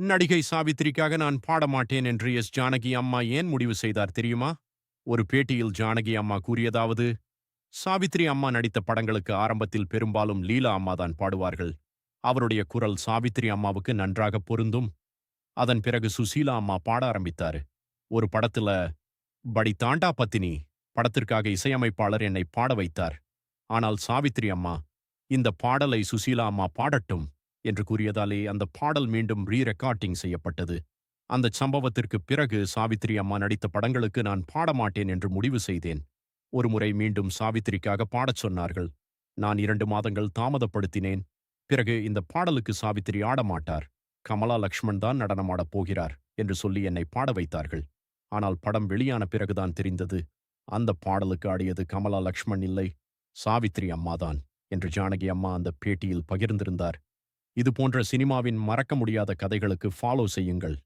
நடிகை சாவித்திரிக்காக நான் பாட மாட்டேன் என்று ஜானகி அம்மா ஏன் முடிவு செய்தார் தெரியுமா? ஒரு பேட்டியில் ஜானகி அம்மா கூறியதாவது, சாவித்திரி அம்மா நடித்த படங்களுக்கு ஆரம்பத்தில் பெரும்பாலும் லீலா அம்மா தான் பாடுவார்கள். அவருடைய குரல் சாவித்திரி அம்மாவுக்கு நன்றாக பொருந்தும். அதன் பிறகு சுசீலா அம்மா பாட ஆரம்பித்தாரு. ஒரு படத்துல படி தாண்டா பத்தினி படத்திற்காக இசையமைப்பாளர் என்னை பாட வைத்தார். ஆனால் சாவித்திரி அம்மா, இந்த பாடலை சுசீலா அம்மா பாடட்டும் என்று கூறியதாலே அந்த பாடல் மீண்டும் ரெக்கார்டிங் செய்யப்பட்டது. அந்த சம்பவத்திற்கு பிறகு சாவித்திரி அம்மா நடித்த படங்களுக்கு நான் பாட மாட்டேன் என்று முடிவு செய்தேன். ஒருமுறை மீண்டும் சாவித்திரிக்காக பாடச் சொன்னார்கள். நான் 2 மாதங்கள் தாமதப்படுத்தினேன். பிறகு இந்த பாடலுக்கு சாவித்திரி ஆடமாட்டார். கமலா லக்ஷ்மண் தான் நடனமாடப் போகிறார் என்று சொல்லி என்னை பாட வைத்தார்கள். ஆனால் படம் வெளியான பிறகுதான் தெரிந்தது, அந்த பாடலுக்கு ஆடியது கமலா லக்ஷ்மண் இல்லை, சாவித்திரி அம்மாதான் என்று ஜானகி அம்மா அந்த பேட்டியில் பகிர்ந்திருந்தார். இது போன்ற சினிமாவின் மறக்க முடியாத கதைகளுக்கு ஃபாலோ செய்யுங்கள்.